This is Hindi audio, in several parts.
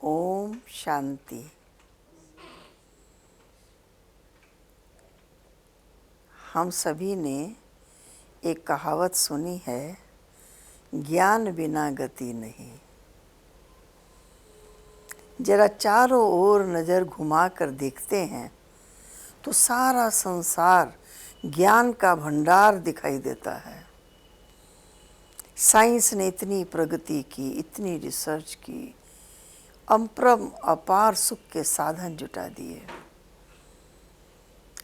ओम शांति। हम सभी ने एक कहावत सुनी है, ज्ञान बिना गति नहीं। जरा चारों ओर नज़र घुमाकर देखते हैं तो सारा संसार ज्ञान का भंडार दिखाई देता है। साइंस ने इतनी प्रगति की, इतनी रिसर्च की, अपरम अपार सुख के साधन जुटा दिए।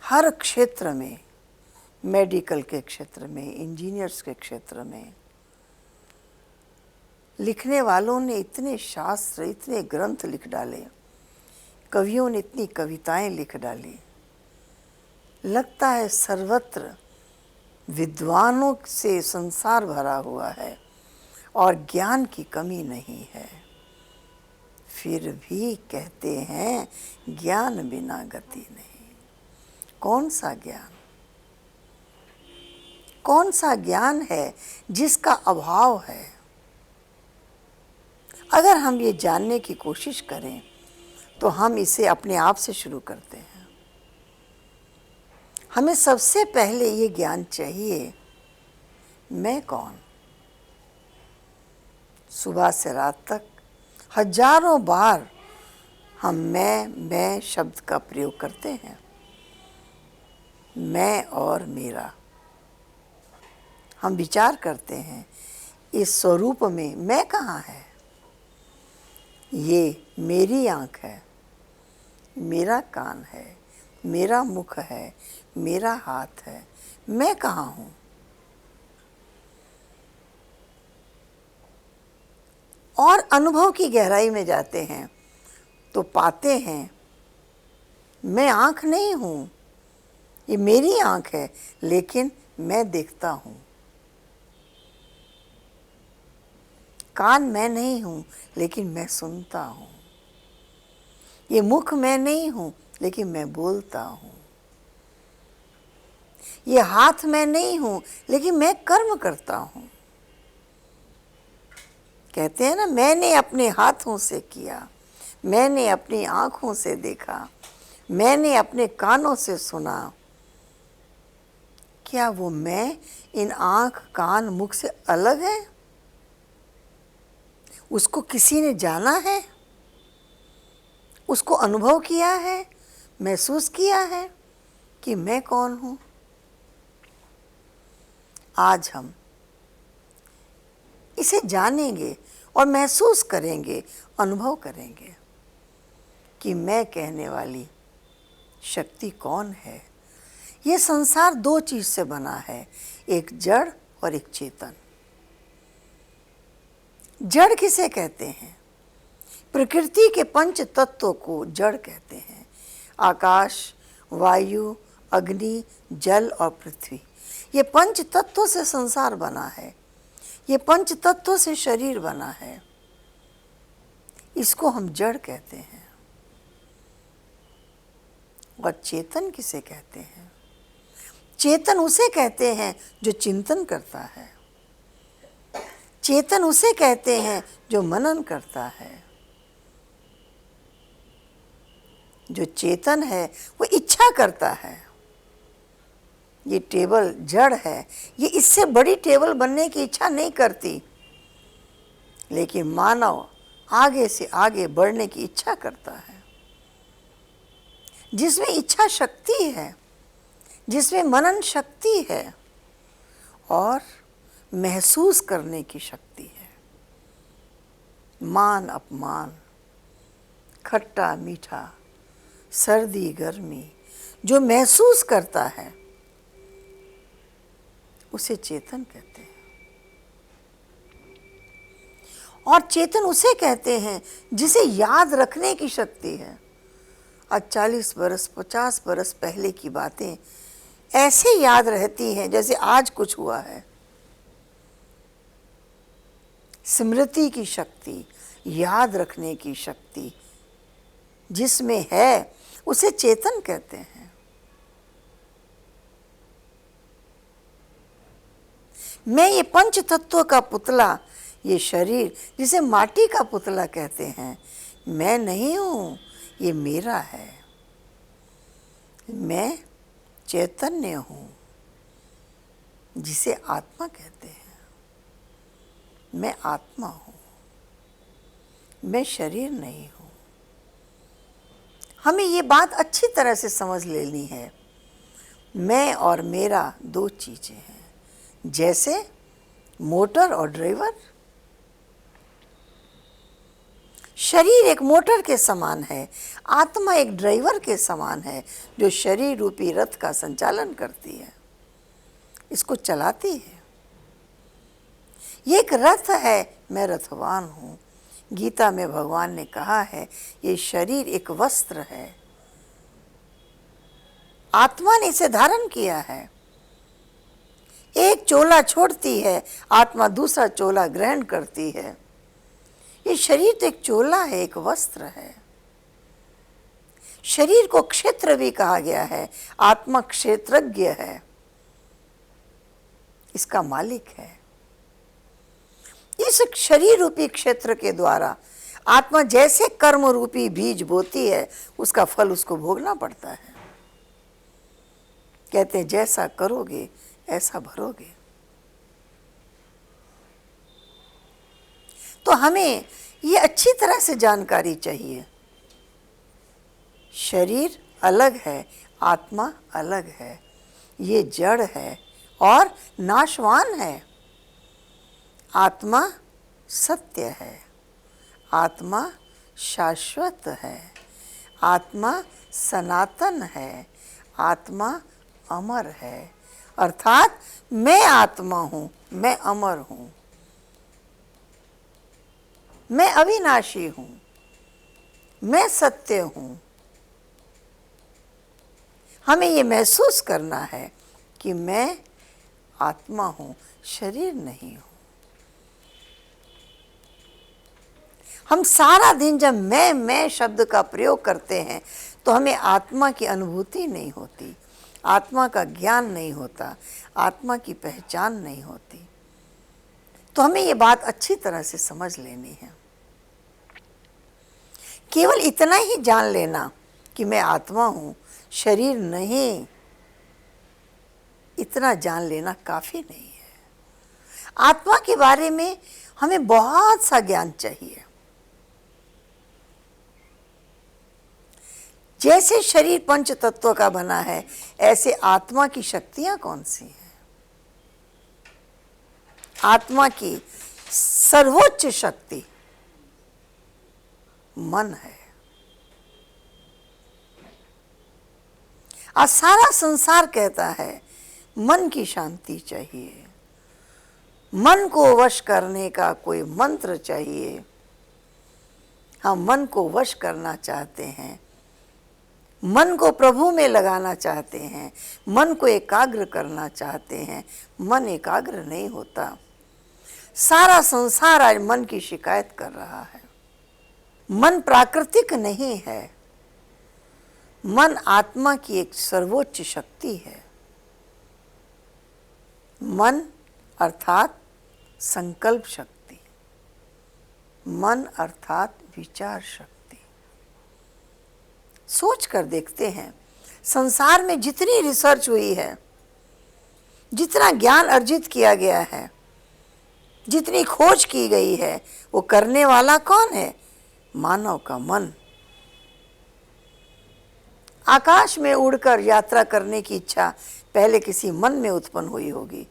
हर क्षेत्र में, मेडिकल के क्षेत्र में, इंजीनियर्स के क्षेत्र में, लिखने वालों ने इतने शास्त्र, इतने ग्रंथ लिख डाले, कवियों ने इतनी कविताएं लिख डाली। लगता है सर्वत्र विद्वानों से संसार भरा हुआ है और ज्ञान की कमी नहीं है। फिर भी कहते हैं ज्ञान बिना गति नहीं। कौन सा ज्ञान? कौन सा ज्ञान है जिसका अभाव है? अगर हम ये जानने की कोशिश करें तो हम इसे अपने आप से शुरू करते हैं। हमें सबसे पहले ये ज्ञान चाहिए, मैं कौन? सुबह से रात तक हजारों बार हम मैं शब्द का प्रयोग करते हैं। मैं और मेरा। हम विचार करते हैं इस स्वरूप में मैं कहाँ है? ये मेरी आँख है, मेरा कान है, मेरा मुख है, मेरा हाथ है। मैं कहाँ हूँ? और अनुभव की गहराई में जाते हैं तो पाते हैं मैं आँख नहीं हूँ, ये मेरी आँख है, लेकिन मैं देखता हूँ। कान मैं नहीं हूँ, लेकिन मैं सुनता हूँ। ये मुख मैं नहीं हूँ, लेकिन मैं बोलता हूँ। ये हाथ मैं नहीं हूँ, लेकिन मैं कर्म करता हूँ। कहते हैं ना, मैंने अपने हाथों से किया, मैंने अपनी आँखों से देखा, मैंने अपने कानों से सुना। क्या वो मैं इन आँख, कान, मुख से अलग है? उसको किसी ने जाना है? उसको अनुभव किया है, महसूस किया है कि मैं कौन हूँ? आज हम इसे जानेंगे और महसूस करेंगे, अनुभव करेंगे कि मैं कहने वाली शक्ति कौन है। ये संसार दो चीज से बना है, एक जड़ और एक चेतन। जड़ किसे कहते हैं? प्रकृति के पंच तत्वों को जड़ कहते हैं। आकाश, वायु, अग्नि, जल और पृथ्वी, ये पंच तत्वों से संसार बना है। ये पंच तत्वों से शरीर बना है। इसको हम जड़ कहते हैं। और चेतन किसे कहते हैं? चेतन उसे कहते हैं जो चिंतन करता है। चेतन उसे कहते हैं जो मनन करता है। जो चेतन है वो इच्छा करता है। ये टेबल जड़ है, ये इससे बड़ी टेबल बनने की इच्छा नहीं करती, लेकिन मानव आगे से आगे बढ़ने की इच्छा करता है। जिसमें इच्छा शक्ति है, जिसमें मनन शक्ति है और महसूस करने की शक्ति है। मान अपमान, खट्टा मीठा, सर्दी गर्मी, जो महसूस करता है उसे चेतन कहते हैं। और चेतन उसे कहते हैं जिसे याद रखने की शक्ति है। आज 40 बरस, 50 बरस पहले की बातें ऐसे याद रहती हैं जैसे आज कुछ हुआ है। स्मृति की शक्ति, याद रखने की शक्ति जिसमें है उसे चेतन कहते हैं। मैं ये पंच तत्वों का पुतला, ये शरीर जिसे माटी का पुतला कहते हैं, मैं नहीं हूँ, ये मेरा है। मैं चैतन्य हूँ, जिसे आत्मा कहते हैं। मैं आत्मा हूँ, मैं शरीर नहीं हूँ। हमें ये बात अच्छी तरह से समझ लेनी है। मैं और मेरा दो चीज़ें हैं, जैसे मोटर और ड्राइवर। शरीर एक मोटर के समान है, आत्मा एक ड्राइवर के समान है, जो शरीर रूपी रथ का संचालन करती है, इसको चलाती है। ये एक रथ है, मैं रथवान हूँ। गीता में भगवान ने कहा है, ये शरीर एक वस्त्र है, आत्मा ने इसे धारण किया है। एक चोला छोड़ती है, आत्मा दूसरा चोला ग्रहण करती है। ये शरीर तो एक चोला है, एक वस्त्र है। शरीर को क्षेत्र भी कहा गया है, आत्मा क्षेत्रज्ञ है, इसका मालिक है। इस शरीर रूपी क्षेत्र के द्वारा आत्मा जैसे कर्म रूपी बीज बोती है, उसका फल उसको भोगना पड़ता है। कहते हैं जैसा करोगे ऐसा भरोगे। तो हमें ये अच्छी तरह से जानकारी चाहिए, शरीर अलग है, आत्मा अलग है, ये जड़ है और नाशवान है। आत्मा सत्य है, आत्मा शाश्वत है, आत्मा सनातन है, आत्मा अमर है। अर्थात मैं आत्मा हूँ, मैं अमर हूँ, मैं अविनाशी हूँ, मैं सत्य हूँ। हमें ये महसूस करना है कि मैं आत्मा हूँ, शरीर नहीं हूँ। हम सारा दिन जब मैं शब्द का प्रयोग करते हैं तो हमें आत्मा की अनुभूति नहीं होती, आत्मा का ज्ञान नहीं होता, आत्मा की पहचान नहीं होती। तो हमें ये बात अच्छी तरह से समझ लेनी है। केवल इतना ही जान लेना कि मैं आत्मा हूँ, शरीर नहीं, इतना जान लेना काफ़ी नहीं है। आत्मा के बारे में हमें बहुत सा ज्ञान चाहिए। जैसे शरीर पंच तत्व का बना है, ऐसे आत्मा की शक्तियां कौन सी हैं? आत्मा की सर्वोच्च शक्ति मन है। आज सारा संसार कहता है मन की शांति चाहिए, मन को वश करने का कोई मंत्र चाहिए। हम मन को वश करना चाहते हैं, मन को प्रभु में लगाना चाहते हैं, मन को एकाग्र करना चाहते हैं। मन एकाग्र नहीं होता। सारा संसार आज मन की शिकायत कर रहा है। मन प्राकृतिक नहीं है, मन आत्मा की एक सर्वोच्च शक्ति है। मन अर्थात संकल्प शक्ति, मन अर्थात विचार शक्ति। सोच कर देखते हैं, संसार में जितनी रिसर्च हुई है, जितना ज्ञान अर्जित किया गया है, जितनी खोज की गई है, वो करने वाला कौन है? मानव का मन। आकाश में उड़कर यात्रा करने की इच्छा पहले किसी मन में उत्पन्न हुई होगी,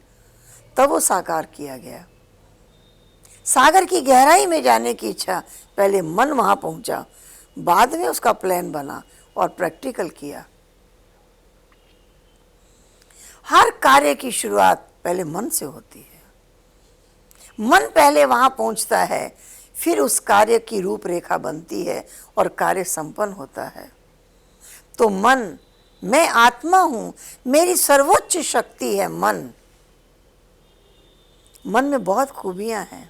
तब वो साकार किया गया। सागर की गहराई में जाने की इच्छा, पहले मन वहां पहुंचा, बाद में उसका प्लान बना और प्रैक्टिकल किया। हर कार्य की शुरुआत पहले मन से होती है। मन पहले वहां पहुंचता है, फिर उस कार्य की रूपरेखा बनती है और कार्य संपन्न होता है। तो मन, मैं आत्मा हूं, मेरी सर्वोच्च शक्ति है मन। मन में बहुत खूबियां हैं।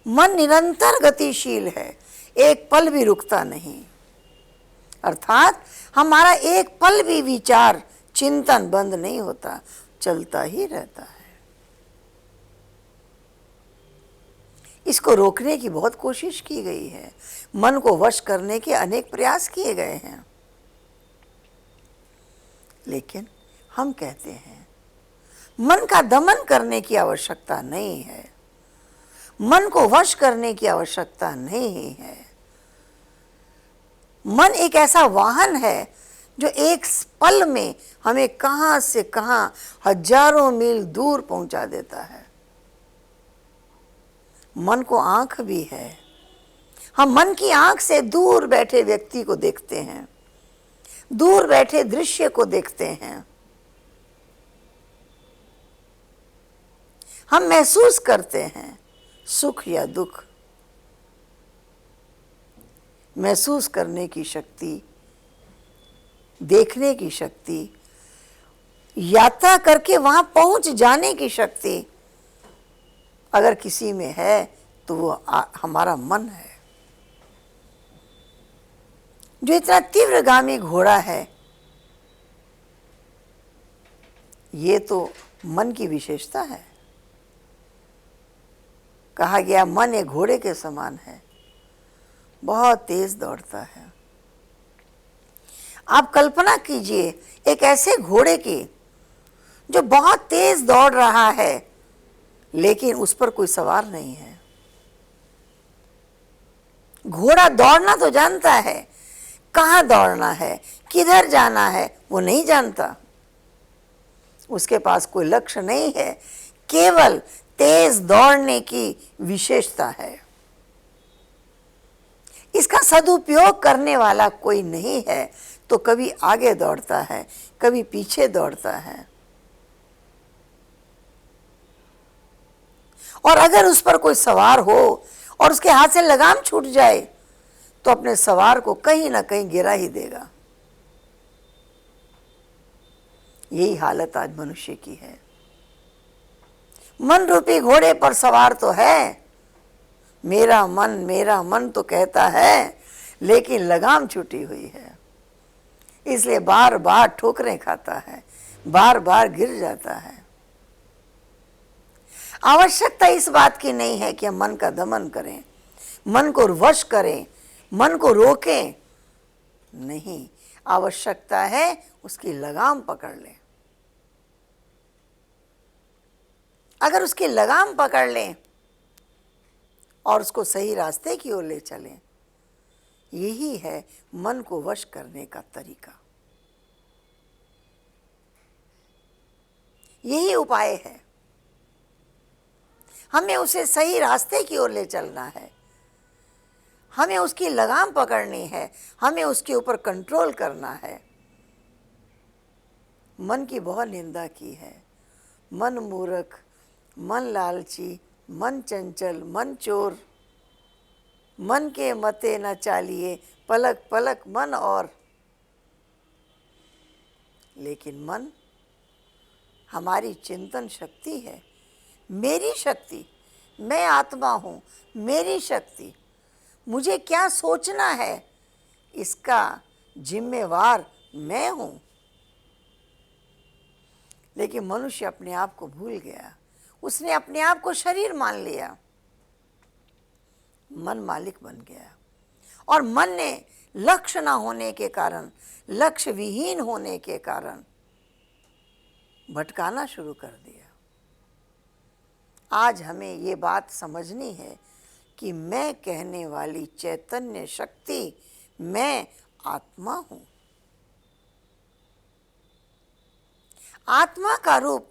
मन निरंतर गतिशील है, एक पल भी रुकता नहीं। अर्थात हमारा एक पल भी विचार चिंतन बंद नहीं होता, चलता ही रहता है। इसको रोकने की बहुत कोशिश की गई है, मन को वश करने के अनेक प्रयास किए गए हैं, लेकिन हम कहते हैं मन का दमन करने की आवश्यकता नहीं है, मन को वश करने की आवश्यकता नहीं है। मन एक ऐसा वाहन है जो एक पल में हमें कहां से कहां हजारों मील दूर पहुंचा देता है। मन को आंख भी है, हम मन की आंख से दूर बैठे व्यक्ति को देखते हैं, दूर बैठे दृश्य को देखते हैं, हम महसूस करते हैं सुख या दुख। महसूस करने की शक्ति, देखने की शक्ति, यात्रा करके वहां पहुंच जाने की शक्ति अगर किसी में है तो वो हमारा मन है, जो इतना तीव्रगामी घोड़ा है। ये तो मन की विशेषता है। कहा गया मन एक घोड़े के समान है, बहुत तेज दौड़ता है। आप कल्पना कीजिए एक ऐसे घोड़े की जो बहुत तेज दौड़ रहा है, लेकिन उस पर कोई सवार नहीं है। घोड़ा दौड़ना तो जानता है, कहाँ दौड़ना है, किधर जाना है वो नहीं जानता। उसके पास कोई लक्ष्य नहीं है, केवल तेज दौड़ने की विशेषता है। इसका सदुपयोग करने वाला कोई नहीं है, तो कभी आगे दौड़ता है, कभी पीछे दौड़ता है। और अगर उस पर कोई सवार हो और उसके हाथ से लगाम छूट जाए तो अपने सवार को कहीं ना कहीं गिरा ही देगा। यही हालत आज मनुष्य की है। मन रूपी घोड़े पर सवार तो है, मेरा मन तो कहता है, लेकिन लगाम छूटी हुई है, इसलिए बार बार ठोकरें खाता है, बार बार गिर जाता है। आवश्यकता इस बात की नहीं है कि हम मन का दमन करें, मन को वश करें, मन को रोकें, नहीं, आवश्यकता है उसकी लगाम पकड़ लें। अगर उसकी लगाम पकड़ लें और उसको सही रास्ते की ओर ले चलें, यही है मन को वश करने का तरीका, यही उपाय है। हमें उसे सही रास्ते की ओर ले चलना है, हमें उसकी लगाम पकड़नी है, हमें उसके ऊपर कंट्रोल करना है। मन की बहुत निंदा की है, मन मूर्ख, मन लालची, मन चंचल, मन चोर, मन के मते न चालिए, पलक पलक मन और। लेकिन मन हमारी चिंतन शक्ति है, मेरी शक्ति, मैं आत्मा हूँ, मेरी शक्ति, मुझे क्या सोचना है इसका जिम्मेवार मैं हूँ। लेकिन मनुष्य अपने आप को भूल गया, उसने अपने आप को शरीर मान लिया, मन मालिक बन गया। और मन ने लक्ष्य न होने के कारण, लक्ष्य विहीन होने के कारण भटकाना शुरू कर दिया। आज हमें ये बात समझनी है कि मैं कहने वाली चैतन्य शक्ति, मैं आत्मा हूं। आत्मा का रूप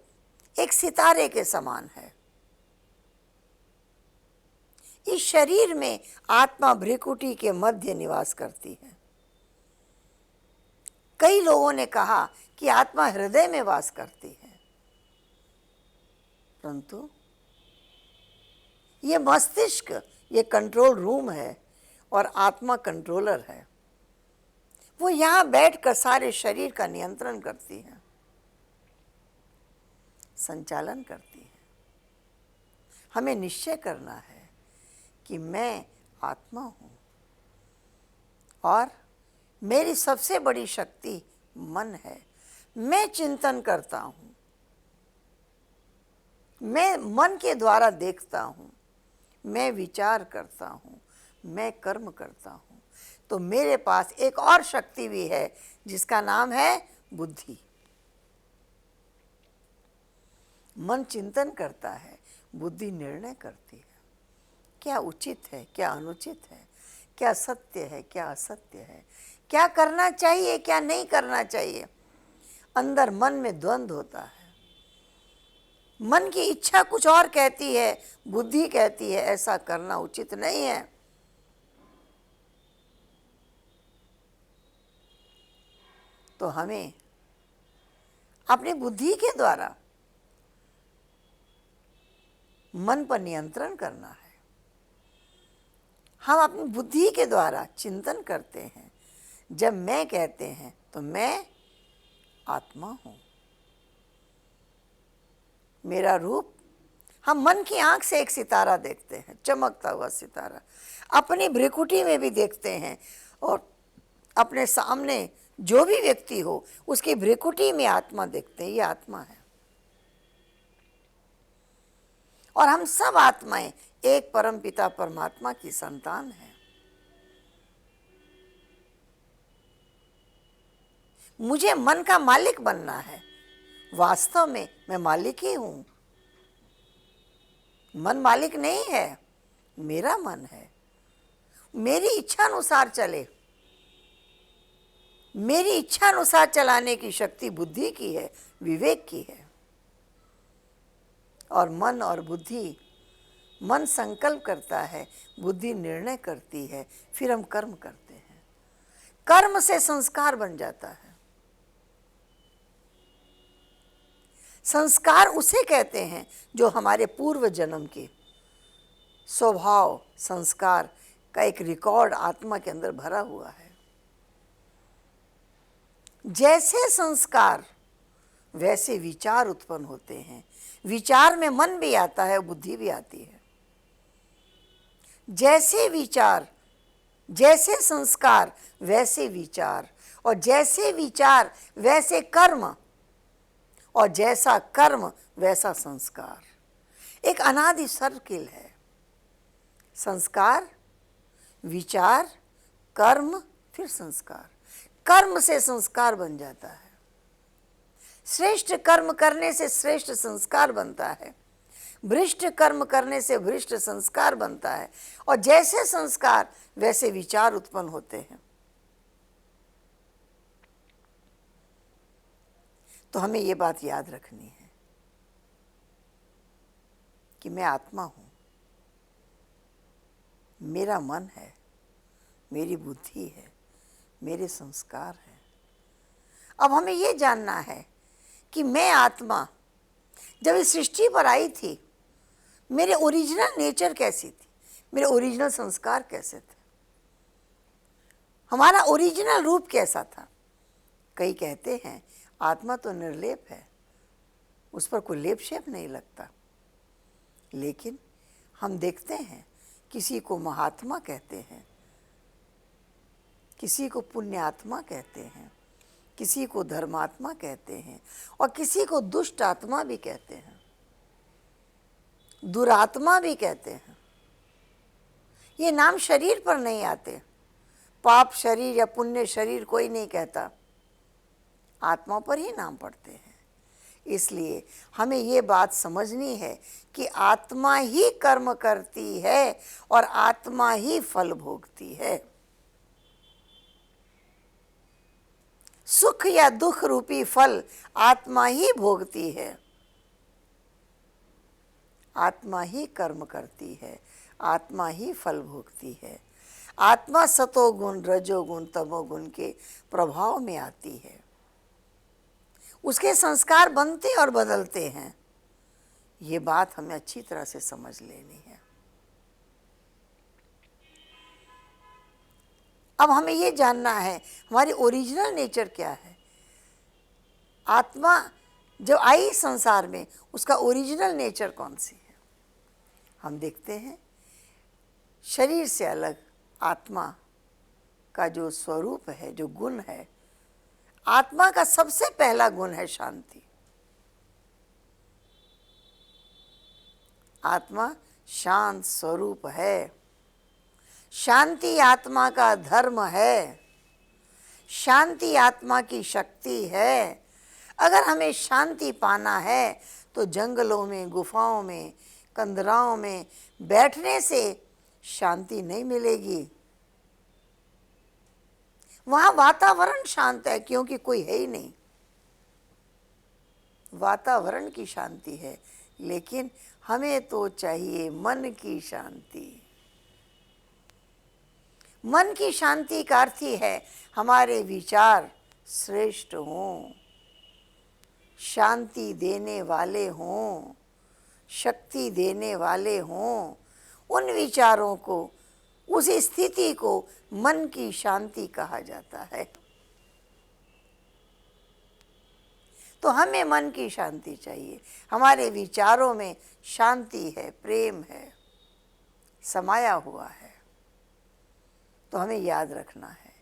एक सितारे के समान है। इस शरीर में आत्मा भ्रिकुटी के मध्य निवास करती है। कई लोगों ने कहा कि आत्मा हृदय में वास करती है, परंतु ये मस्तिष्क, ये कंट्रोल रूम है और आत्मा कंट्रोलर है। वो यहाँ बैठकर सारे शरीर का नियंत्रण करती है, संचालन करती है। हमें निश्चय करना है कि मैं आत्मा हूँ और मेरी सबसे बड़ी शक्ति मन है। मैं चिंतन करता हूँ, मैं मन के द्वारा देखता हूँ, मैं विचार करता हूँ, मैं कर्म करता हूँ, तो मेरे पास एक और शक्ति भी है जिसका नाम है बुद्धि। मन चिंतन करता है, बुद्धि निर्णय करती है। क्या उचित है, क्या अनुचित है, क्या सत्य है, क्या असत्य है, क्या करना चाहिए, क्या नहीं करना चाहिए। अंदर मन में द्वंद्व होता है। मन की इच्छा कुछ और कहती है, बुद्धि कहती है ऐसा करना उचित नहीं है। तो हमें अपनी बुद्धि के द्वारा मन पर नियंत्रण करना है। हम अपनी बुद्धि के द्वारा चिंतन करते हैं। जब मैं कहते हैं तो मैं आत्मा हूं, मेरा रूप। हम मन की आंख से एक सितारा देखते हैं, चमकता हुआ सितारा, अपनी भ्रिकुटी में भी देखते हैं, और अपने सामने जो भी व्यक्ति हो उसकी भ्रिकुटी में आत्मा देखते हैं। ये आत्मा है। और हम सब आत्माएं एक परम पिता परमात्मा की संतान हैं। मुझे मन का मालिक बनना है। वास्तव में मैं मालिक ही हूं। मन मालिक नहीं है, मेरा मन है। मेरी इच्छा अनुसार चले। मेरी इच्छा अनुसार चलाने की शक्ति बुद्धि की है, विवेक की है। और मन और बुद्धि, मन संकल्प करता है, बुद्धि निर्णय करती है, फिर हम कर्म करते हैं। कर्म से संस्कार बन जाता है। संस्कार उसे कहते हैं जो हमारे पूर्व जन्म के स्वभाव संस्कार का एक रिकॉर्ड आत्मा के अंदर भरा हुआ है। जैसे संस्कार वैसे विचार उत्पन्न होते हैं। विचार में मन भी आता है, बुद्धि भी आती है। जैसे विचार, जैसे संस्कार वैसे विचार, और जैसे विचार वैसे कर्म, और जैसा कर्म वैसा संस्कार। एक अनादि सर्किल है। संस्कार, विचार, कर्म, फिर संस्कार। कर्म से संस्कार बन जाता है। श्रेष्ठ कर्म करने से श्रेष्ठ संस्कार बनता है। भ्रष्ट कर्म करने से भ्रष्ट संस्कार बनता है। और जैसे संस्कार वैसे विचार उत्पन्न होते हैं। तो हमें ये बात याद रखनी है कि मैं आत्मा हूं, मेरा मन है, मेरी बुद्धि है, मेरे संस्कार हैं। अब हमें ये जानना है कि मैं आत्मा जब इस सृष्टि पर आई थी, मेरे ओरिजिनल नेचर कैसी थी, मेरे ओरिजिनल संस्कार कैसे थे, हमारा ओरिजिनल रूप कैसा था। कई कहते हैं आत्मा तो निर्लेप है, उस पर कोई लेप शेप नहीं लगता। लेकिन हम देखते हैं किसी को महात्मा कहते हैं, किसी को पुण्यात्मा कहते हैं, किसी को धर्मात्मा कहते हैं, और किसी को दुष्ट आत्मा भी कहते हैं, दुरात्मा भी कहते हैं। ये नाम शरीर पर नहीं आते। पाप शरीर या पुण्य शरीर कोई नहीं कहता, आत्मा पर ही नाम पड़ते हैं। इसलिए हमें ये बात समझनी है कि आत्मा ही कर्म करती है और आत्मा ही फल भोगती है। सुख या दुख रूपी फल आत्मा ही भोगती है। आत्मा ही कर्म करती है, आत्मा ही फल भोगती है। आत्मा सतोगुण रजोगुण तमोगुण के प्रभाव में आती है। उसके संस्कार बनते और बदलते हैं। ये बात हमें अच्छी तरह से समझ लेनी है। अब हमें ये जानना है हमारी ओरिजिनल नेचर क्या है। आत्मा जब आई संसार में, उसका ओरिजिनल नेचर कौन सी है। हम देखते हैं शरीर से अलग आत्मा का जो स्वरूप है, जो गुण है, आत्मा का सबसे पहला गुण है शांति। आत्मा शांत स्वरूप है। शांति आत्मा का धर्म है, शांति आत्मा की शक्ति है। अगर हमें शांति पाना है तो जंगलों में, गुफाओं में, कंदराओं में बैठने से शांति नहीं मिलेगी। वहां वातावरण शांत है क्योंकि कोई है ही नहीं, वातावरण की शांति है। लेकिन हमें तो चाहिए मन की शांति। मन की शांति का अर्थ ही है हमारे विचार श्रेष्ठ हों, शांति देने वाले हों, शक्ति देने वाले हों। उन विचारों को, उस स्थिति को मन की शांति कहा जाता है। तो हमें मन की शांति चाहिए। हमारे विचारों में शांति है, प्रेम है, समाया हुआ है। तो हमें याद रखना है,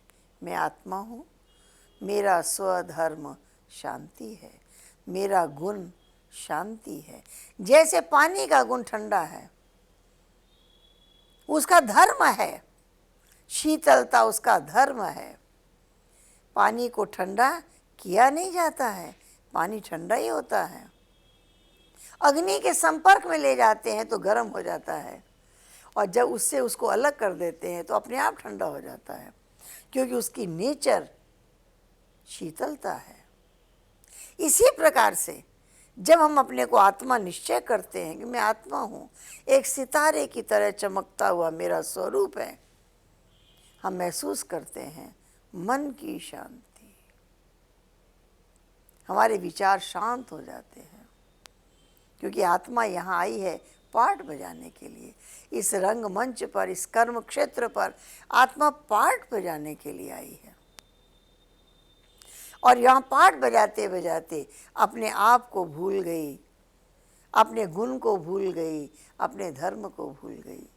मैं आत्मा हूँ, मेरा स्वधर्म शांति है, मेरा गुण शांति है। जैसे पानी का गुण ठंडा है, उसका धर्म है, शीतलता उसका धर्म है। पानी को ठंडा किया नहीं जाता है, पानी ठंडा ही होता है। अग्नि के संपर्क में ले जाते हैं तो गर्म हो जाता है, और जब उससे उसको अलग कर देते हैं तो अपने आप ठंडा हो जाता है, क्योंकि उसकी नेचर शीतलता है। इसी प्रकार से जब हम अपने को आत्मा निश्चय करते हैं कि मैं आत्मा हूँ, एक सितारे की तरह चमकता हुआ मेरा स्वरूप है, हम महसूस करते हैं मन की शांति। हमारे विचार शांत हो जाते हैं, क्योंकि आत्मा यहाँ आई है पाठ बजाने के लिए। इस रंगमंच पर, इस कर्म क्षेत्र पर आत्मा पाठ बजाने के लिए आई है। और यहाँ पाठ बजाते बजाते अपने आप को भूल गई, अपने गुण को भूल गई, अपने धर्म को भूल गई।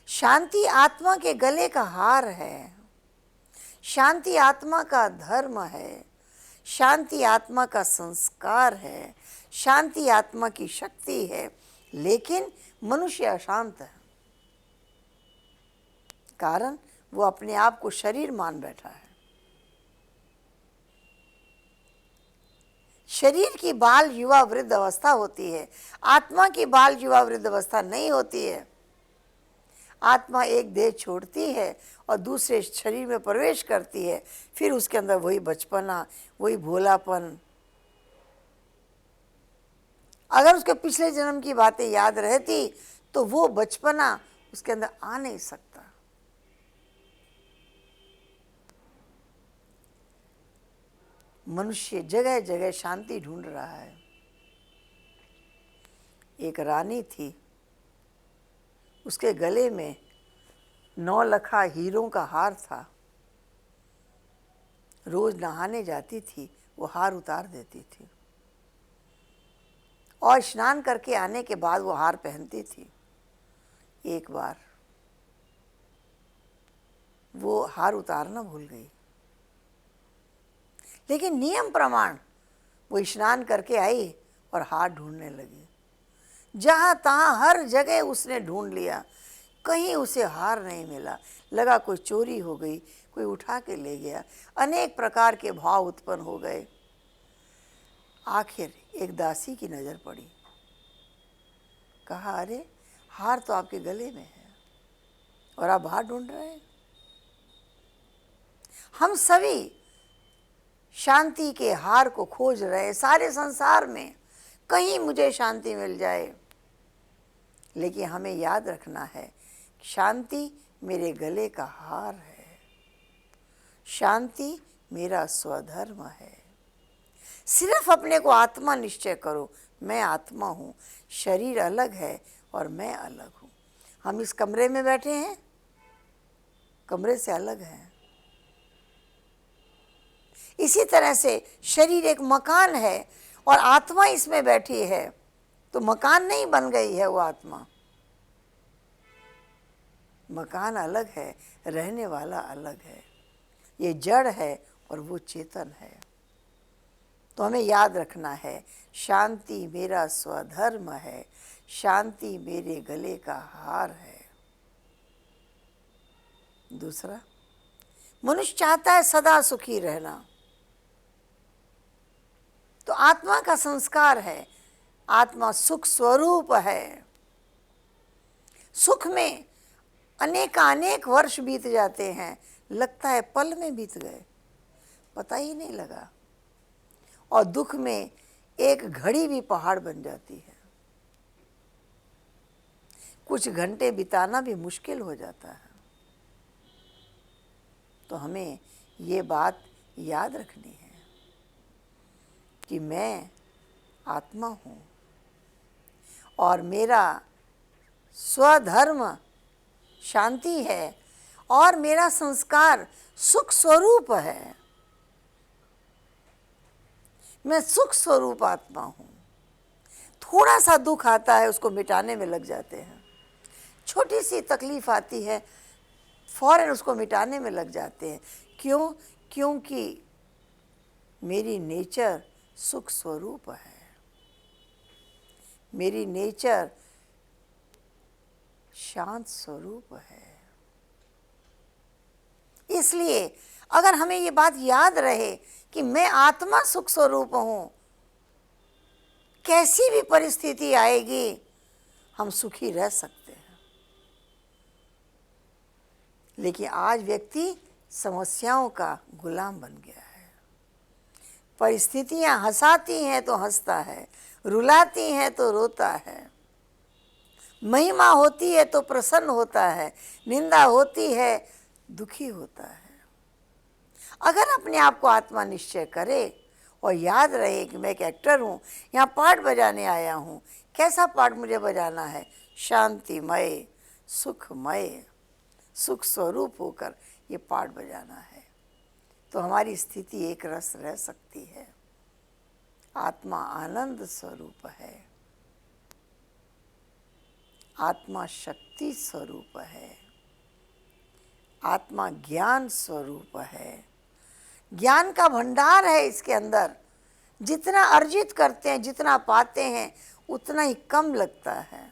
शांति आत्मा के गले का हार है, शांति आत्मा का धर्म है, शांति आत्मा का संस्कार है, शांति आत्मा की शक्ति है। लेकिन मनुष्य अशांत है, कारण वो अपने आप को शरीर मान बैठा है। शरीर की बाल युवा वृद्ध अवस्था होती है, आत्मा की बाल युवा वृद्ध अवस्था नहीं होती है। आत्मा एक देह छोड़ती है और दूसरे शरीर में प्रवेश करती है, फिर उसके अंदर वही बचपना, वही भोलापन। अगर उसके पिछले जन्म की बातें याद रहती तो वो बचपना उसके अंदर आ नहीं सकता। मनुष्य जगह जगह शांति ढूंढ रहा है। एक रानी थी, उसके गले में 9 लखा हीरों का हार था। रोज नहाने जाती थी, वो हार उतार देती थी और स्नान करके आने के बाद वो हार पहनती थी। एक बार वो हार उतारना भूल गई, लेकिन नियम प्रमाण वो स्नान करके आई और हार ढूंढने लगी। जहाँ तहाँ हर जगह उसने ढूंढ लिया, कहीं उसे हार नहीं मिला। लगा कोई चोरी हो गई, कोई उठा के ले गया। अनेक प्रकार के भाव उत्पन्न हो गए। आखिर एक दासी की नज़र पड़ी, कहा, अरे हार तो आपके गले में है और आप हार ढूंढ रहे हैं। हम सभी शांति के हार को खोज रहे हैं सारे संसार में, कहीं मुझे शांति मिल जाए। लेकिन हमें याद रखना है, शांति मेरे गले का हार है, शांति मेरा स्वधर्म है। सिर्फ अपने को आत्मा निश्चय करो, मैं आत्मा हूँ, शरीर अलग है और मैं अलग हूँ। हम इस कमरे में बैठे हैं, कमरे से अलग हैं। इसी तरह से शरीर एक मकान है और आत्मा इसमें बैठी है, तो मकान नहीं बन गई है वो आत्मा। मकान अलग है, रहने वाला अलग है। ये जड़ है और वो चेतन है। तो हमें याद रखना है, शांति मेरा स्वधर्म है, शांति मेरे गले का हार है। दूसरा, मनुष्य चाहता है सदा सुखी रहना, तो आत्मा का संस्कार है, आत्मा सुख स्वरूप है। सुख में अनेक वर्ष बीत जाते हैं, लगता है पल में बीत गए, पता ही नहीं लगा। और दुख में एक घड़ी भी पहाड़ बन जाती है, कुछ घंटे बिताना भी मुश्किल हो जाता है। तो हमें ये बात याद रखनी है कि मैं आत्मा हूँ और मेरा स्वधर्म शांति है और मेरा संस्कार सुख स्वरूप है। मैं सुख स्वरूप आत्मा हूँ। थोड़ा सा दुख आता है, उसको मिटाने में लग जाते हैं। छोटी सी तकलीफ आती है, फौरन उसको मिटाने में लग जाते हैं। क्यों? क्योंकि मेरी नेचर सुख स्वरूप है, मेरी नेचर शांत स्वरूप है। इसलिए अगर हमें ये बात याद रहे कि मैं आत्मा सुख स्वरूप हूं, कैसी भी परिस्थिति आएगी हम सुखी रह सकते हैं। लेकिन आज व्यक्ति समस्याओं का गुलाम बन गया है। परिस्थितियां हंसाती हैं तो हंसता है, रुलाती हैं तो रोता है, महिमा होती है तो प्रसन्न होता है, निंदा होती है दुखी होता है। अगर अपने आप को आत्मा निश्चय करे और याद रहे कि मैं एक एक्टर हूँ, यहाँ पार्ट बजाने आया हूँ। कैसा पार्ट मुझे बजाना है? शांतिमय, सुखमय, सुख स्वरूप होकर ये पार्ट बजाना है, तो हमारी स्थिति एक रस रह सकती है। आत्मा आनंद स्वरूप है, आत्मा शक्ति स्वरूप है, आत्मा ज्ञान स्वरूप है। ज्ञान का भंडार है इसके अंदर। जितना अर्जित करते हैं, जितना पाते हैं, उतना ही कम लगता है।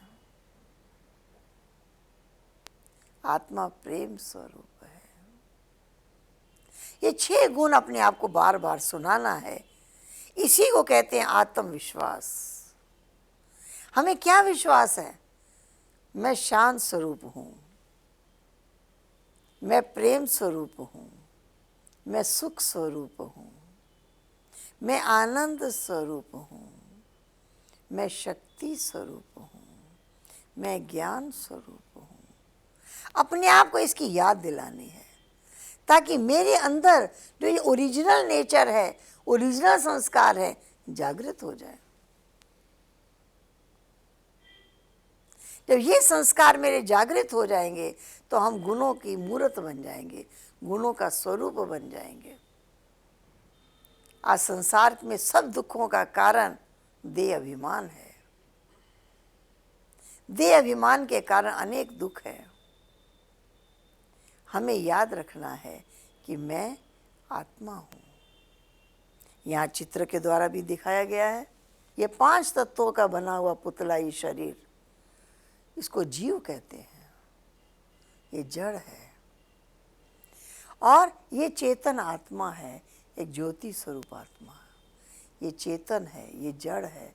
आत्मा प्रेम स्वरूप है। ये 6 गुण अपने आप को बार बार सुनाना है। इसी को कहते हैं आत्मविश्वास। हमें क्या विश्वास है? मैं शांत स्वरूप हूँ, मैं प्रेम स्वरूप हूँ, मैं सुख स्वरूप हूँ, मैं आनंद स्वरूप हूँ, मैं शक्ति स्वरूप हूँ, मैं ज्ञान स्वरूप हूँ। अपने आप को इसकी याद दिलानी है, ताकि मेरे अंदर जो ये ओरिजिनल नेचर है, ओरिजिनल संस्कार है, जागृत हो जाए। जब ये संस्कार मेरे जागृत हो जाएंगे तो हम गुणों की मूर्त बन जाएंगे, गुणों का स्वरूप बन जाएंगे। आज संसार में सब दुखों का कारण देह अभिमान है। देह अभिमान के कारण अनेक दुख है। हमें याद रखना है कि मैं आत्मा हूँ। यहाँ चित्र के द्वारा भी दिखाया गया है, ये 5 तत्वों का बना हुआ पुतलाई शरीर, इसको जीव कहते हैं। ये जड़ है और ये चेतन आत्मा है, एक ज्योति स्वरूप आत्मा। ये चेतन है, ये जड़ है।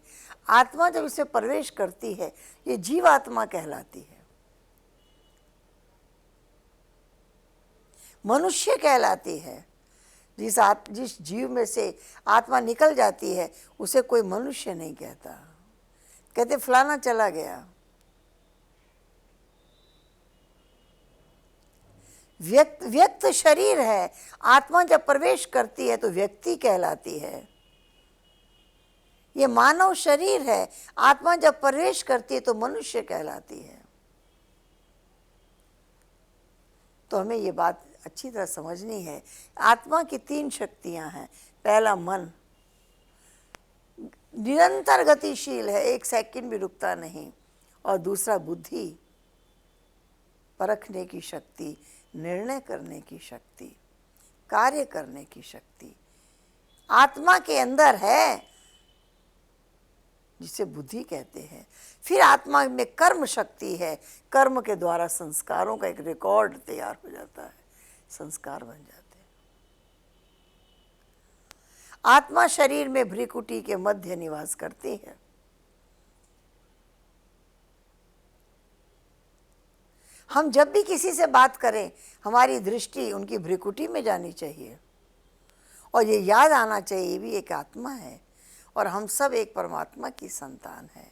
आत्मा जब इसमें प्रवेश करती है, ये जीव आत्मा कहलाती है, मनुष्य कहलाती है। जिस जीव में से आत्मा निकल जाती है उसे कोई मनुष्य नहीं कहता, कहते फलाना चला गया। व्यक्त शरीर है, आत्मा जब प्रवेश करती है तो व्यक्ति कहलाती है। ये मानव शरीर है, आत्मा जब प्रवेश करती है तो मनुष्य कहलाती है। तो हमें ये बात अच्छी तरह समझनी है। आत्मा की 3 शक्तियां हैं। पहला मन, निरंतर गतिशील है, 1 सेकंड भी रुकता नहीं। और दूसरा बुद्धि, परखने की शक्ति, निर्णय करने की शक्ति, कार्य करने की शक्ति। आत्मा के अंदर है, जिसे बुद्धि कहते हैं। फिर आत्मा में कर्म शक्ति है, कर्म के द्वारा संस्कारों का एक रिकॉर्ड तैयार हो जाता है, संस्कार बन जाते हैं। आत्मा शरीर में भ्रिकुटी के मध्य निवास करती है। हम जब भी किसी से बात करें, हमारी दृष्टि उनकी भ्रिकुटी में जानी चाहिए और ये याद आना चाहिए, भी एक आत्मा है और हम सब एक परमात्मा की संतान है।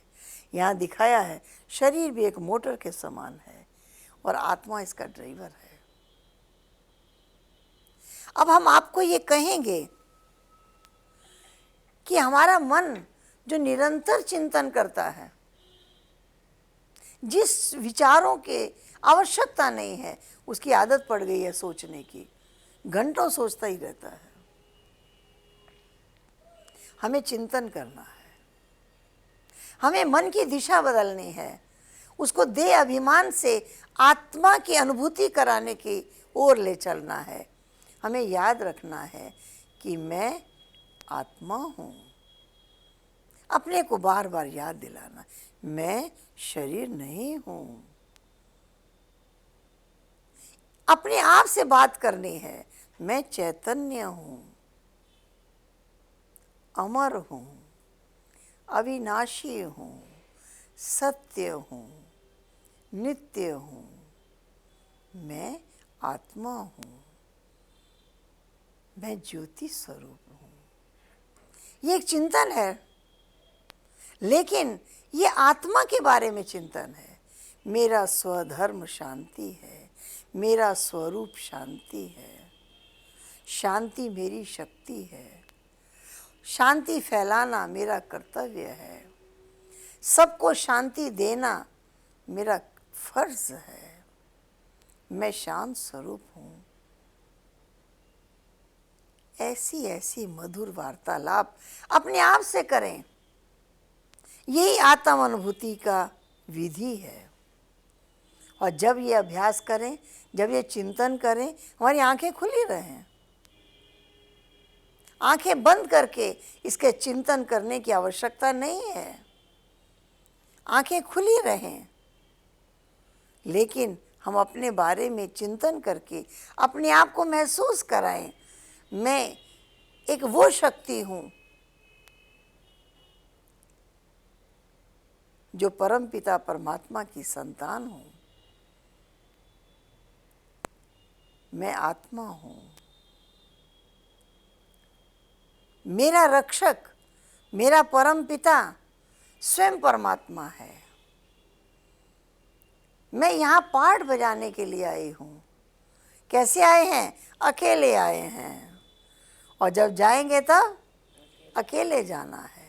यहाँ दिखाया है शरीर भी एक मोटर के समान है और आत्मा इसका ड्राइवर है। अब हम आपको ये कहेंगे कि हमारा मन जो निरंतर चिंतन करता है, जिस विचारों के आवश्यकता नहीं है, उसकी आदत पड़ गई है सोचने की, घंटों सोचता ही रहता है। हमें चिंतन करना है, हमें मन की दिशा बदलनी है, उसको देह अभिमान से आत्मा की अनुभूति कराने की ओर ले चलना है। हमें याद रखना है कि मैं आत्मा हूँ, अपने को बार बार याद दिलाना, मैं शरीर नहीं हूँ। अपने आप से बात करनी है, मैं चैतन्य हूँ, अमर हूँ, अविनाशी हूँ, सत्य हूँ, नित्य हूँ, मैं आत्मा हूँ, मैं ज्योति स्वरूप हूँ। ये एक चिंतन है, लेकिन ये आत्मा के बारे में चिंतन है। मेरा स्वधर्म शांति है, मेरा स्वरूप शांति है, शांति मेरी शक्ति है, शांति फैलाना मेरा कर्तव्य है, सबको शांति देना मेरा फर्ज है, मैं शांत स्वरूप हूँ। ऐसी ऐसी मधुर वार्तालाप अपने आप से करें, यही आत्म अनुभूति का विधि है। और जब ये अभ्यास करें, जब ये चिंतन करें, हमारी आंखें खुली रहें। आंखें बंद करके इसके चिंतन करने की आवश्यकता नहीं है, आंखें खुली रहें, लेकिन हम अपने बारे में चिंतन करके अपने आप को महसूस कराएं, मैं एक वो शक्ति हूँ जो परमपिता परमात्मा की संतान हूँ, मैं आत्मा हूँ, मेरा रक्षक, मेरा परमपिता स्वयं परमात्मा है। मैं यहाँ पाठ बजाने के लिए आई हूँ। कैसे आए हैं? अकेले आए हैं, और जब जाएंगे तब अकेले जाना है।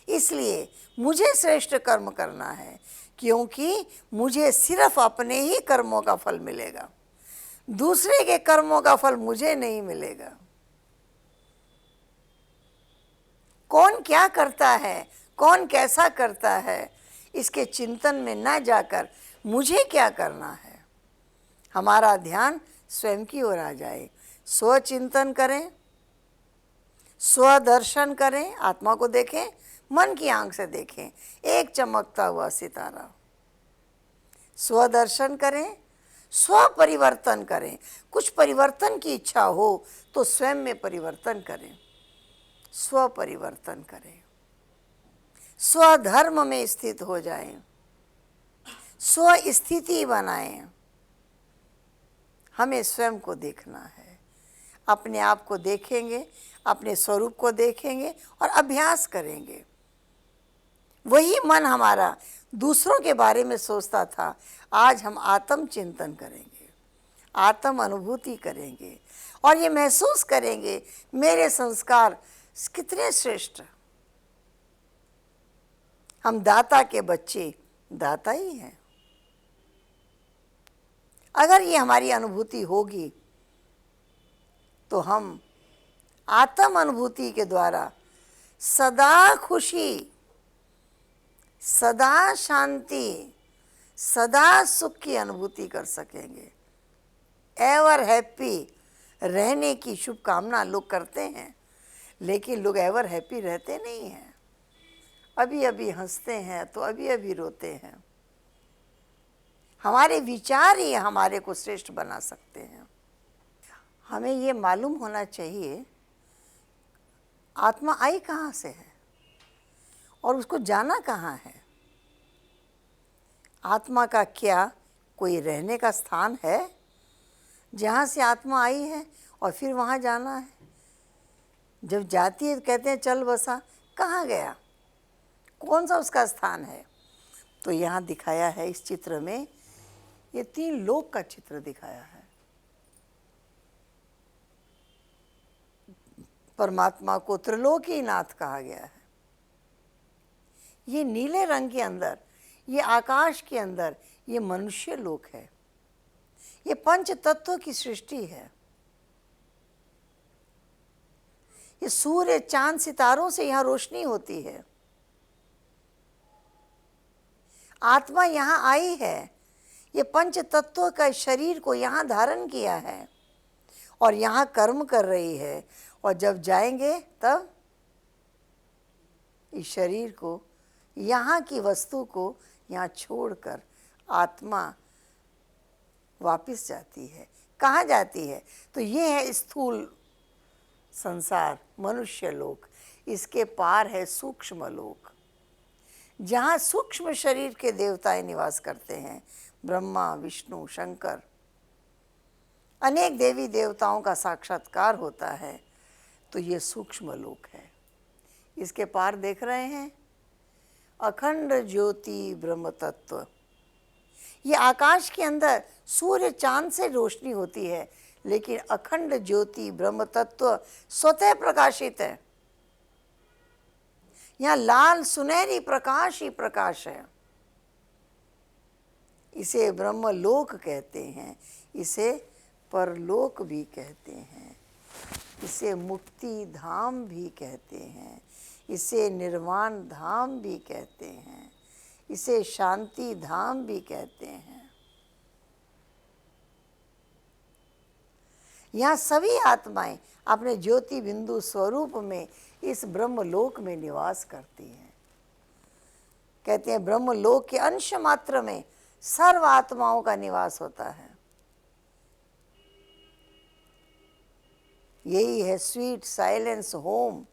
इसलिए मुझे श्रेष्ठ कर्म करना है, क्योंकि मुझे सिर्फ अपने ही कर्मों का फल मिलेगा, दूसरे के कर्मों का फल मुझे नहीं मिलेगा। कौन क्या करता है, कौन कैसा करता है, इसके चिंतन में न जाकर मुझे क्या करना है, हमारा ध्यान स्वयं की ओर आ जाए। स्वचिंतन करें, स्वदर्शन करें, आत्मा को देखें, मन की आंख से देखें एक चमकता हुआ सितारा। स्वदर्शन करें, स्व परिवर्तन करें। कुछ परिवर्तन की इच्छा हो तो स्वयं में परिवर्तन करें, स्व परिवर्तन करें, स्वधर्म में स्थित हो जाएं, स्व स्थिति बनाएं। हमें स्वयं को देखना है, अपने आप को देखेंगे, अपने स्वरूप को देखेंगे और अभ्यास करेंगे। वही मन हमारा दूसरों के बारे में सोचता था, आज हम आत्म चिंतन करेंगे, आत्म अनुभूति करेंगे और ये महसूस करेंगे मेरे संस्कार कितने श्रेष्ठ। हम दाता के बच्चे दाता ही हैं। अगर ये हमारी अनुभूति होगी तो हम आत्म अनुभूति के द्वारा सदा खुशी, सदा शांति, सदा सुख की अनुभूति कर सकेंगे। एवर हैप्पी रहने की शुभकामना लोग करते हैं, लेकिन लोग एवर हैप्पी रहते नहीं हैं, अभी अभी हंसते हैं तो अभी अभी रोते हैं। हमारे विचार ही हमारे को श्रेष्ठ बना सकते हैं। हमें ये मालूम होना चाहिए आत्मा आई कहाँ से है और उसको जाना कहाँ है। आत्मा का क्या कोई रहने का स्थान है जहाँ से आत्मा आई है और फिर वहाँ जाना है? जब जाती है तो कहते हैं चल बसा, कहाँ गया, कौन सा उसका स्थान है? तो यहाँ दिखाया है इस चित्र में, ये 3 लोक का चित्र दिखाया है। परमात्मा को त्रिलोकी नाथ कहा गया है। ये नीले रंग के अंदर, ये आकाश के अंदर, ये मनुष्य लोक है। ये पंच तत्वों की सृष्टि है। ये सूर्य चांद सितारों से यहाँ रोशनी होती है। आत्मा यहाँ आई है, ये पंच तत्वों का शरीर को यहाँ धारण किया है और यहाँ कर्म कर रही है। और जब जाएंगे तब इस शरीर को, यहाँ की वस्तु को यहाँ छोड़कर आत्मा वापस जाती है। कहाँ जाती है? तो ये है स्थूल संसार, मनुष्य लोक। इसके पार है सूक्ष्म लोक, जहाँ सूक्ष्म शरीर के देवताएं निवास करते हैं। ब्रह्मा, विष्णु, शंकर, अनेक देवी देवताओं का साक्षात्कार होता है। तो ये सूक्ष्म लोक है। इसके पार देख रहे हैं अखंड ज्योति ब्रह्म तत्व। ये आकाश के अंदर सूर्य चांद से रोशनी होती है, लेकिन अखंड ज्योति ब्रह्म तत्व स्वतः प्रकाशित है। यहाँ लाल सुनहरी प्रकाश ही प्रकाश है। इसे ब्रह्मलोक कहते हैं, इसे परलोक भी कहते हैं, इसे मुक्ति धाम भी कहते हैं, इसे निर्वाण धाम भी कहते हैं, इसे शांति धाम भी कहते हैं। यहाँ सभी आत्माएं अपने ज्योति बिंदु स्वरूप में इस ब्रह्मलोक में निवास करती हैं। कहते हैं ब्रह्मलोक के अंश मात्र में सर्व आत्माओं का निवास होता है। यही है स्वीट साइलेंस होम,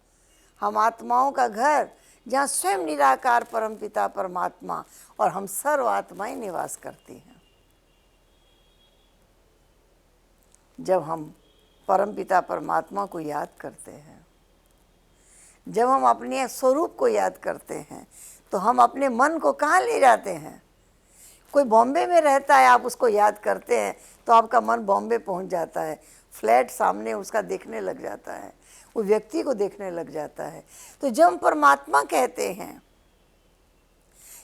हम आत्माओं का घर, जहाँ स्वयं निराकार परमपिता परमात्मा और हम सर्व आत्माएं निवास करती हैं। जब हम परमपिता परमात्मा को याद करते हैं, जब हम अपने स्वरूप को याद करते हैं, तो हम अपने मन को कहाँ ले जाते हैं? कोई बॉम्बे में रहता है, आप उसको याद करते हैं तो आपका मन बॉम्बे पहुंच जाता है, फ्लैट सामने उसका देखने लग जाता है, वो व्यक्ति को देखने लग जाता है। तो जब हम परमात्मा कहते हैं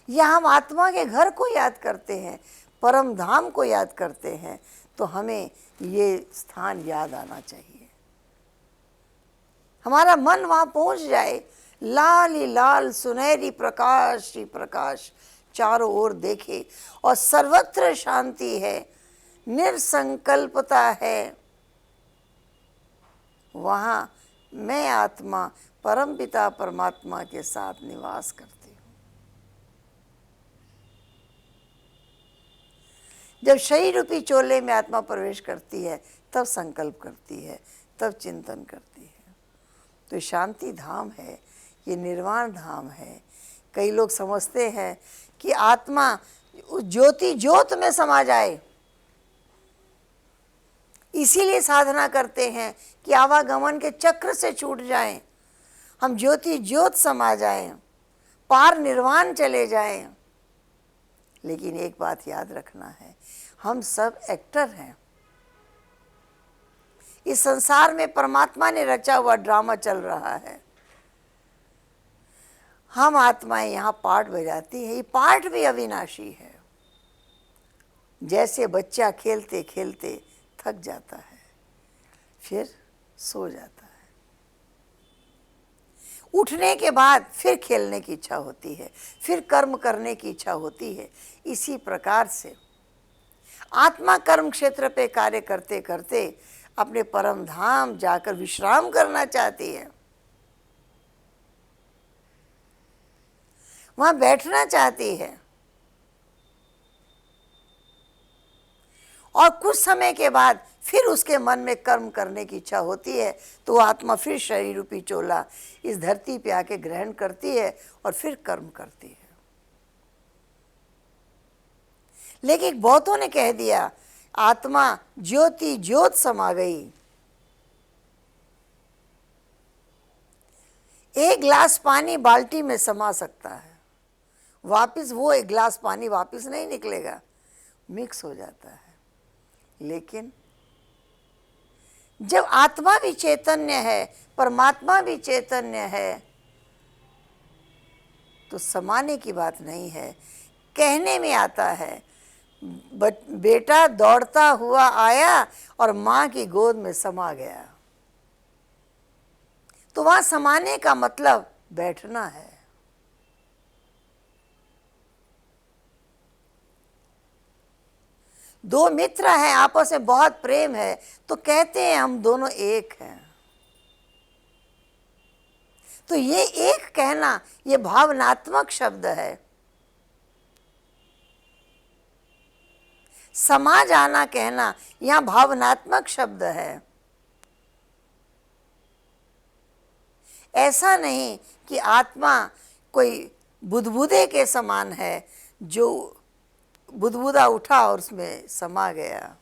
या हम आत्मा के घर को याद करते हैं, परम धाम को याद करते हैं, तो हमें ये स्थान याद आना चाहिए। हमारा मन वहाँ पहुँच जाए, लाल ही लाल सुनहरी प्रकाश ही प्रकाश चारों ओर देखे और सर्वत्र शांति है, निरसंकल्पता है। वहाँ मैं आत्मा परमपिता परमात्मा के साथ निवास करती हूँ। जब शरीर रूपी चोले में आत्मा प्रवेश करती है, तब संकल्प करती है, तब चिंतन करती है। तो शांति धाम है, ये निर्वाण धाम है। कई लोग समझते हैं कि आत्मा उस ज्योति ज्योत में समा जाए, इसीलिए साधना करते हैं कि आवागमन के चक्र से छूट जाएं, हम ज्योति ज्योत समा जाएं, पार निर्वाण चले जाएं। लेकिन एक बात याद रखना है, हम सब एक्टर हैं। इस संसार में परमात्मा ने रचा हुआ ड्रामा चल रहा है। हम आत्माएं यहाँ पार्ट बजाती है, ये पार्ट भी अविनाशी है। जैसे बच्चा खेलते खेलते थक जाता है, फिर सो जाता है, उठने के बाद फिर खेलने की इच्छा होती है, फिर कर्म करने की इच्छा होती है। इसी प्रकार से आत्मा कर्म क्षेत्र पे कार्य करते करते अपने परम धाम जाकर विश्राम करना चाहती है। वहां बैठना चाहती है, और कुछ समय के बाद फिर उसके मन में कर्म करने की इच्छा होती है, तो वो आत्मा फिर शरीर रूपी चोला इस धरती पे आके ग्रहण करती है और फिर कर्म करती है। लेकिन बहुतों ने कह दिया आत्मा ज्योति ज्योत समा गई। एक गिलास पानी बाल्टी में समा सकता है, वापस वो एक गिलास पानी वापस नहीं निकलेगा, मिक्स हो जाता है। लेकिन जब आत्मा भी चैतन्य है, परमात्मा भी चैतन्य है, तो समाने की बात नहीं है। कहने में आता है बेटा दौड़ता हुआ आया और मां की गोद में समा गया। तो वहां समाने का मतलब बैठना है। दो मित्र हैं, आपस में बहुत प्रेम है, तो कहते हैं हम दोनों एक हैं। तो ये एक कहना, ये भावनात्मक शब्द है। समा जाना कहना यहां भावनात्मक शब्द है। ऐसा नहीं कि आत्मा कोई बुदबुदे के समान है जो बुदबुदा उठा और उसमें समा गया।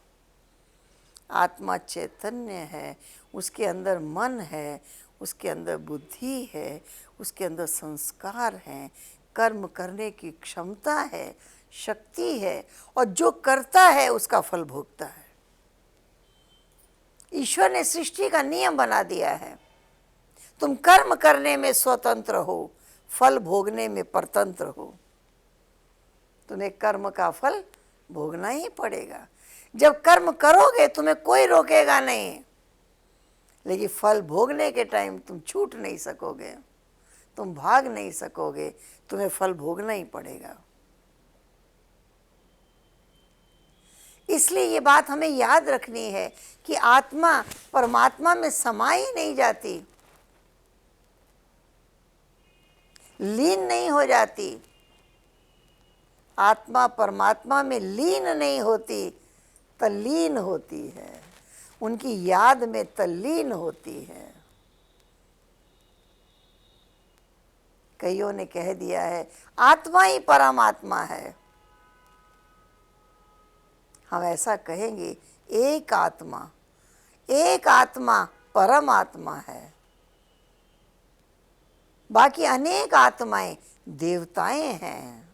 आत्मा चैतन्य है, उसके अंदर मन है, उसके अंदर बुद्धि है, उसके अंदर संस्कार हैं, कर्म करने की क्षमता है, शक्ति है, और जो करता है उसका फल भोगता है। ईश्वर ने सृष्टि का नियम बना दिया है, तुम कर्म करने में स्वतंत्र हो, फल भोगने में परतंत्र हो। तुम्हें कर्म का फल भोगना ही पड़ेगा। जब कर्म करोगे तुम्हें कोई रोकेगा नहीं, लेकिन फल भोगने के टाइम तुम छूट नहीं सकोगे, तुम भाग नहीं सकोगे, तुम्हें फल भोगना ही पड़ेगा। इसलिए ये बात हमें याद रखनी है कि आत्मा परमात्मा में समा ही नहीं जाती, लीन नहीं हो जाती। आत्मा परमात्मा में लीन नहीं होती, तल्लीन होती है, उनकी याद में तल्लीन होती है। कईयों ने कह दिया है आत्मा ही परमात्मा है। हम ऐसा कहेंगे, एक आत्मा परमात्मा है। बाकी अनेक आत्माएं देवताएं हैं,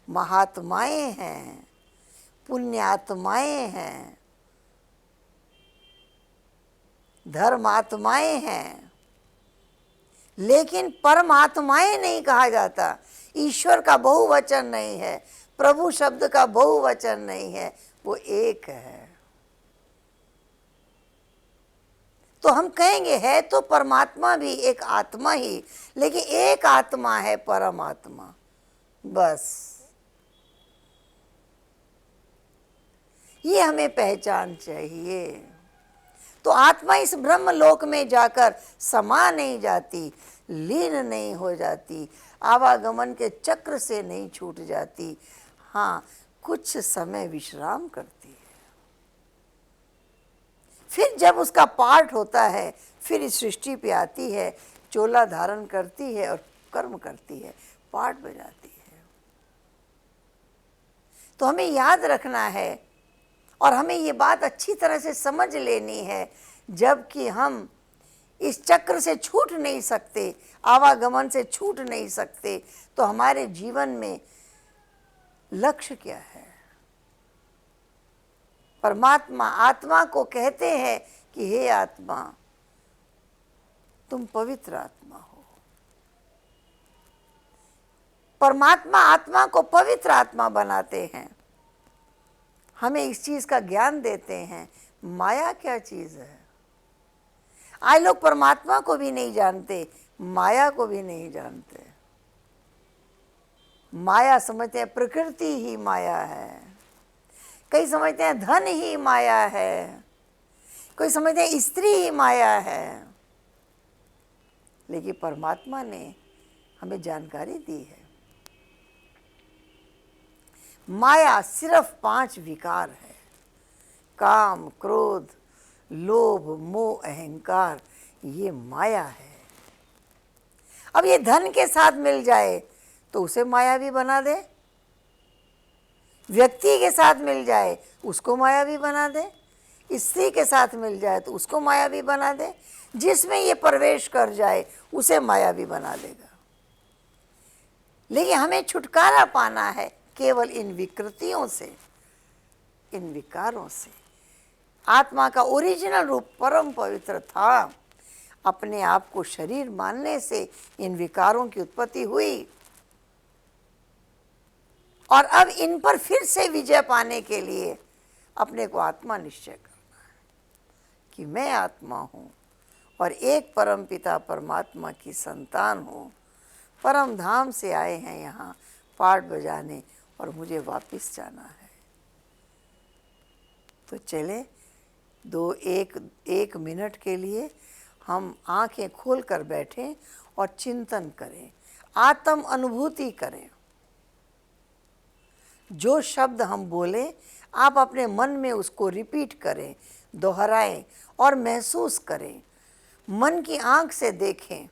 महात्माएं हैं, पुण्यात्माएं हैं, धर्मात्माएं हैं, लेकिन परमात्माएं नहीं कहा जाता। ईश्वर का बहुवचन नहीं है, प्रभु शब्द का बहुवचन नहीं है, वो एक है। तो हम कहेंगे है तो परमात्मा भी एक आत्मा ही, लेकिन एक आत्मा है परमात्मा, बस ये हमें पहचान चाहिए। तो आत्मा इस ब्रह्म लोक में जाकर समा नहीं जाती, लीन नहीं हो जाती, आवागमन के चक्र से नहीं छूट जाती। हाँ, कुछ समय विश्राम करती है, फिर जब उसका पाठ होता है फिर इस सृष्टि पे आती है, चोला धारण करती है और कर्म करती है, पाठ बजाती है। तो हमें याद रखना है और हमें ये बात अच्छी तरह से समझ लेनी है, जबकि हम इस चक्र से छूट नहीं सकते, आवागमन से छूट नहीं सकते, तो हमारे जीवन में लक्ष्य क्या है? परमात्मा आत्मा को कहते हैं कि हे आत्मा, तुम पवित्र आत्मा हो। परमात्मा आत्मा को पवित्र आत्मा बनाते हैं, हमें इस चीज का ज्ञान देते हैं। माया क्या चीज है? आज लोग परमात्मा को भी नहीं जानते, माया को भी नहीं जानते। माया समझते हैं प्रकृति ही माया है, कई समझते हैं धन ही माया है, कोई समझते हैं स्त्री ही माया है। लेकिन परमात्मा ने हमें जानकारी दी है माया सिर्फ 5 विकार है, काम, क्रोध, लोभ, मोह, अहंकार, ये माया है। अब ये धन के साथ मिल जाए तो उसे मायावी बना दे, व्यक्ति के साथ मिल जाए उसको मायावी बना दे, स्त्री के साथ मिल जाए तो उसको मायावी बना दे, जिसमें ये प्रवेश कर जाए उसे मायावी बना देगा। लेकिन हमें छुटकारा पाना है केवल इन विकृतियों से, इन विकारों से। आत्मा का ओरिजिनल रूप परम पवित्र था, अपने आप को शरीर मानने से इन विकारों की उत्पत्ति हुई, और अब इन पर फिर से विजय पाने के लिए अपने को आत्मा निश्चय करना है कि मैं आत्मा हूँ और एक परम पिता परमात्मा की संतान हूँ, परम धाम से आए हैं यहाँ पाठ बजाने और मुझे वापस जाना है। तो चले एक मिनट के लिए हम आंखें खोल कर बैठें और चिंतन करें, आत्म अनुभूति करें। जो शब्द हम बोले आप अपने मन में उसको रिपीट करें, दोहराएं और महसूस करें। मन की आंख से देखें